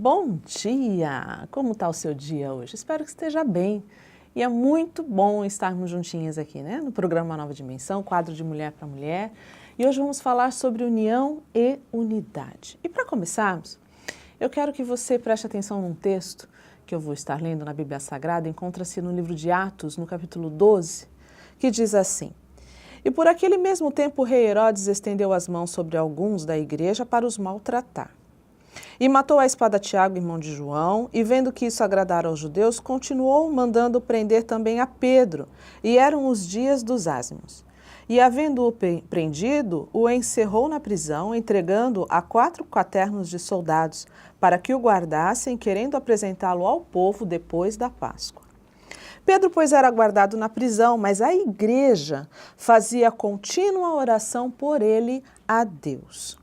Bom dia! Como está o seu dia hoje? Espero que esteja bem. E é muito bom estarmos juntinhas aqui, né? No programa Nova Dimensão, quadro de Mulher para Mulher. E hoje vamos falar sobre união e unidade. E para começarmos, eu quero que você preste atenção num texto que eu vou estar lendo na Bíblia Sagrada, encontra-se no livro de Atos, no capítulo 12, que diz assim: E por aquele mesmo tempo o rei Herodes estendeu as mãos sobre alguns da igreja para os maltratar. E matou à espada Tiago, irmão de João, e vendo que isso agradara aos judeus, continuou mandando prender também a Pedro, e eram os dias dos ázimos. E havendo-o prendido, o encerrou na prisão, entregando a 4 quaternos de soldados, para que o guardassem, querendo apresentá-lo ao povo depois da Páscoa. Pedro, pois, era guardado na prisão, mas a igreja fazia contínua oração por ele a Deus.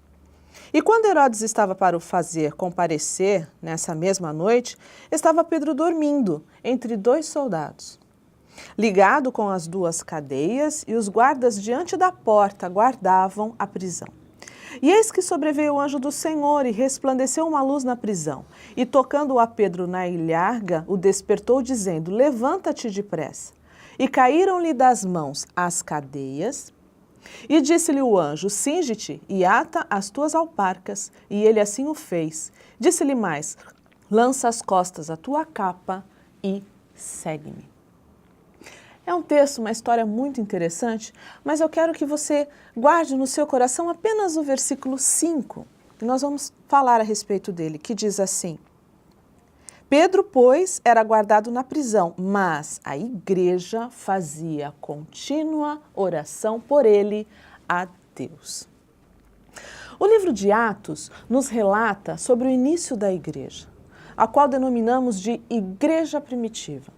E quando Herodes estava para o fazer comparecer, nessa mesma noite, estava Pedro dormindo entre 2 soldados, ligado com as 2 cadeias, e os guardas diante da porta guardavam a prisão. E eis que sobreveio o anjo do Senhor e resplandeceu uma luz na prisão, e tocando a Pedro na ilharga, o despertou, dizendo: Levanta-te depressa. E caíram-lhe das mãos as cadeias. E disse-lhe o anjo: Cinge-te e ata as tuas alparcas. E ele assim o fez. Disse-lhe mais: Lança às costas a tua capa e segue-me. É um texto, uma história muito interessante, mas eu quero que você guarde no seu coração apenas o versículo 5. E nós vamos falar a respeito dele, que diz assim: Pedro, pois, era guardado na prisão, mas a igreja fazia contínua oração por ele a Deus. O livro de Atos nos relata sobre o início da igreja, a qual denominamos de igreja primitiva.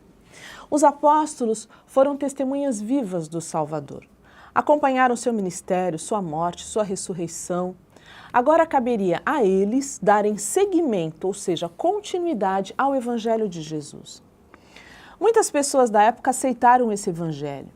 Os apóstolos foram testemunhas vivas do Salvador. Acompanharam seu ministério, sua morte, sua ressurreição. Agora caberia a eles darem seguimento, ou seja, continuidade ao Evangelho de Jesus. Muitas pessoas da época aceitaram esse Evangelho.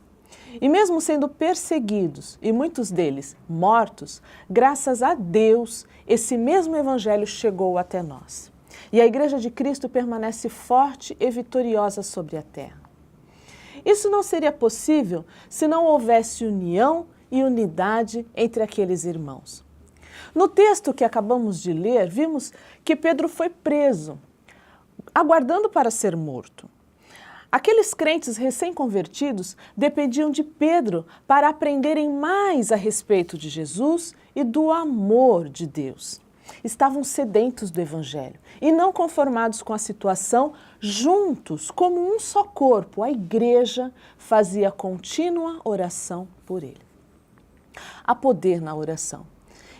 E mesmo sendo perseguidos, e muitos deles mortos, graças a Deus, esse mesmo Evangelho chegou até nós. E a Igreja de Cristo permanece forte e vitoriosa sobre a terra. Isso não seria possível se não houvesse união e unidade entre aqueles irmãos. No texto que acabamos de ler, vimos que Pedro foi preso, aguardando para ser morto. Aqueles crentes recém-convertidos dependiam de Pedro para aprenderem mais a respeito de Jesus e do amor de Deus. Estavam sedentos do Evangelho e não conformados com a situação, juntos, como um só corpo, a igreja fazia contínua oração por ele. Há poder na oração.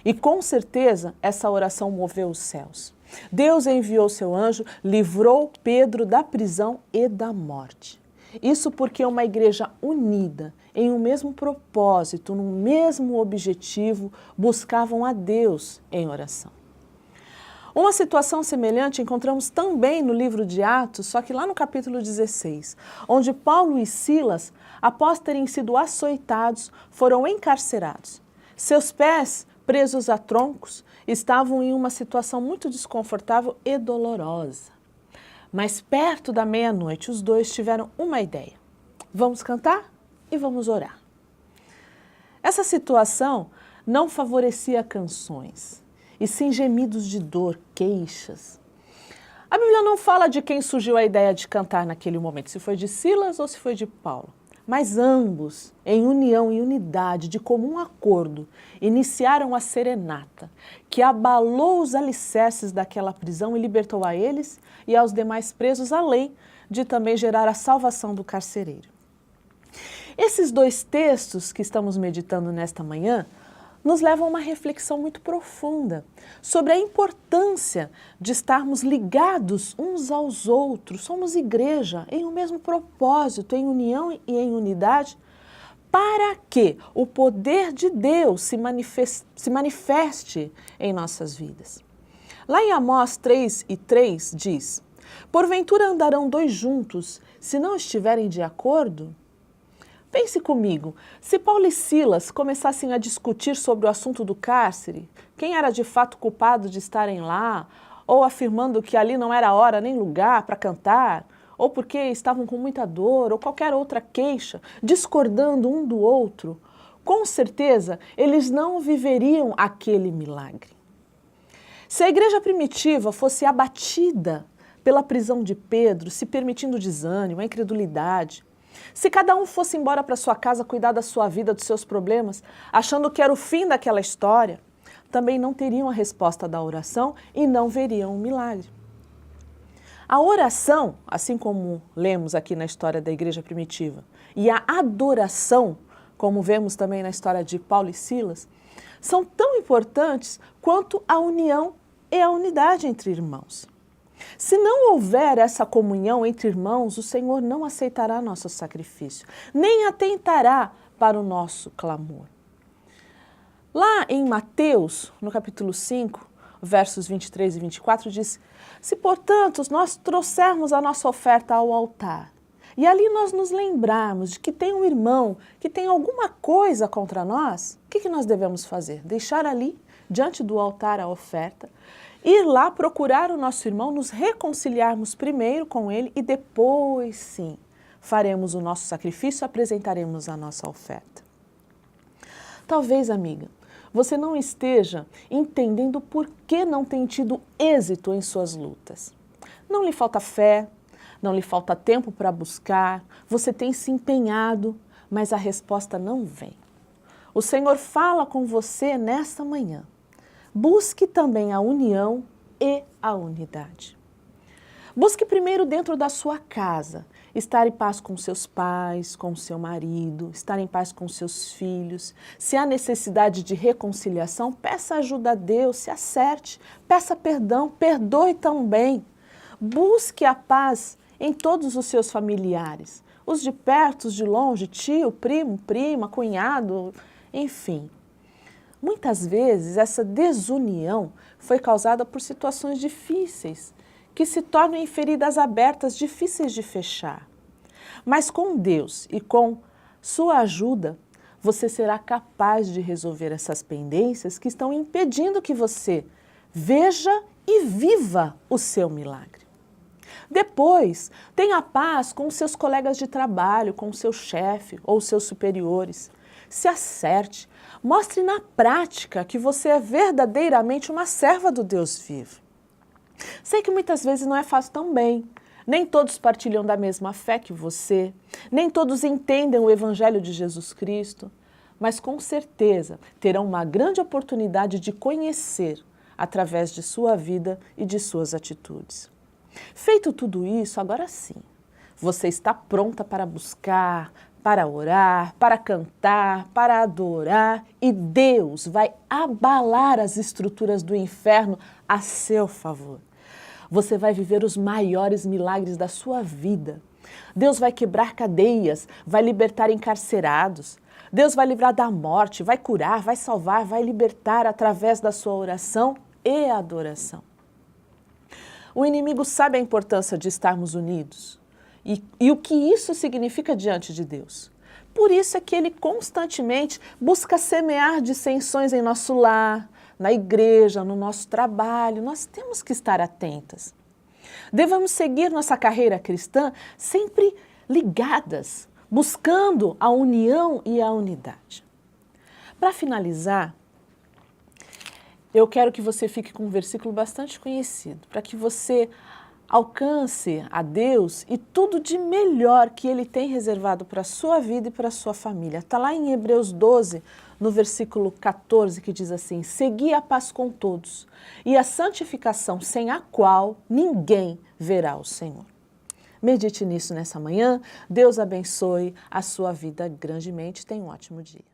E com certeza essa oração moveu os céus. Deus enviou seu anjo, livrou Pedro da prisão e da morte. Isso porque uma igreja unida, em um mesmo propósito, num mesmo objetivo, buscavam a Deus em oração. Uma situação semelhante encontramos também no livro de Atos, só que lá no capítulo 16, onde Paulo e Silas, após terem sido açoitados, foram encarcerados. Seus pés, presos a troncos, estavam em uma situação muito desconfortável e dolorosa. Mas perto da meia-noite, os dois tiveram uma ideia. Vamos cantar e vamos orar. Essa situação não favorecia canções, e sim gemidos de dor, queixas. A Bíblia não fala de quem surgiu a ideia de cantar naquele momento, se foi de Silas ou se foi de Paulo. Mas ambos, em união e unidade, de comum acordo, iniciaram a serenata, que abalou os alicerces daquela prisão e libertou a eles e aos demais presos, além de também gerar a salvação do carcereiro. Esses 2 textos que estamos meditando nesta manhã nos levam a uma reflexão muito profunda sobre a importância de estarmos ligados uns aos outros. Somos igreja em um mesmo propósito, em união e em unidade, para que o poder de Deus se manifeste em nossas vidas. Lá em Amós 3:3 diz: Porventura andarão 2 juntos, se não estiverem de acordo? Pense comigo, se Paulo e Silas começassem a discutir sobre o assunto do cárcere, quem era de fato culpado de estarem lá, ou afirmando que ali não era hora nem lugar para cantar, ou porque estavam com muita dor, ou qualquer outra queixa, discordando um do outro, com certeza eles não viveriam aquele milagre. Se a igreja primitiva fosse abatida pela prisão de Pedro, se permitindo desânimo, a incredulidade, se cada um fosse embora para sua casa cuidar da sua vida, dos seus problemas, achando que era o fim daquela história, também não teriam a resposta da oração e não veriam um milagre. A oração, assim como lemos aqui na história da igreja primitiva, e a adoração, como vemos também na história de Paulo e Silas, são tão importantes quanto a união e a unidade entre irmãos. Se não houver essa comunhão entre irmãos, o Senhor não aceitará nosso sacrifício, nem atentará para o nosso clamor. Lá em Mateus, no capítulo 5, versos 23 e 24, diz: se, portanto, nós trouxermos a nossa oferta ao altar, e ali nós nos lembrarmos de que tem um irmão que tem alguma coisa contra nós, o que nós devemos fazer? Deixar ali, diante do altar, a oferta, ir lá procurar o nosso irmão, nos reconciliarmos primeiro com ele e depois, sim, faremos o nosso sacrifício, apresentaremos a nossa oferta. Talvez, amiga, você não esteja entendendo por que não tem tido êxito em suas lutas. Não lhe falta fé, não lhe falta tempo para buscar, você tem se empenhado, mas a resposta não vem. O Senhor fala com você nesta manhã. Busque também a união e a unidade. Busque primeiro dentro da sua casa, estar em paz com seus pais, com seu marido, estar em paz com seus filhos. Se há necessidade de reconciliação, peça ajuda a Deus, se acerte, peça perdão, perdoe também. Busque a paz em todos os seus familiares, os de perto, os de longe, tio, primo, prima, cunhado, enfim. Muitas vezes essa desunião foi causada por situações difíceis, que se tornam em feridas abertas difíceis de fechar. Mas com Deus e com sua ajuda, você será capaz de resolver essas pendências que estão impedindo que você veja e viva o seu milagre. Depois, tenha paz com seus colegas de trabalho, com seu chefe ou seus superiores. Se acerte, mostre na prática que você é verdadeiramente uma serva do Deus vivo. Sei que muitas vezes não é fácil também. Nem todos partilham da mesma fé que você, nem todos entendem o Evangelho de Jesus Cristo, mas com certeza terão uma grande oportunidade de conhecer através de sua vida e de suas atitudes. Feito tudo isso, agora sim, você está pronta para buscar, para orar, para cantar, para adorar, e Deus vai abalar as estruturas do inferno a seu favor. Você vai viver os maiores milagres da sua vida. Deus vai quebrar cadeias, vai libertar encarcerados. Deus vai livrar da morte, vai curar, vai salvar, vai libertar através da sua oração e adoração. O inimigo sabe a importância de estarmos unidos e o que isso significa diante de Deus. Por isso é que ele constantemente busca semear dissensões em nosso lar, na igreja, no nosso trabalho. Nós temos que estar atentas. Devemos seguir nossa carreira cristã sempre ligadas, buscando a união e a unidade. Para finalizar, eu quero que você fique com um versículo bastante conhecido, para que você alcance a Deus e tudo de melhor que Ele tem reservado para a sua vida e para a sua família. Está lá em Hebreus 12, no versículo 14, que diz assim: segui a paz com todos e a santificação, sem a qual ninguém verá o Senhor. Medite nisso nessa manhã. Deus abençoe a sua vida grandemente. Tenha um ótimo dia.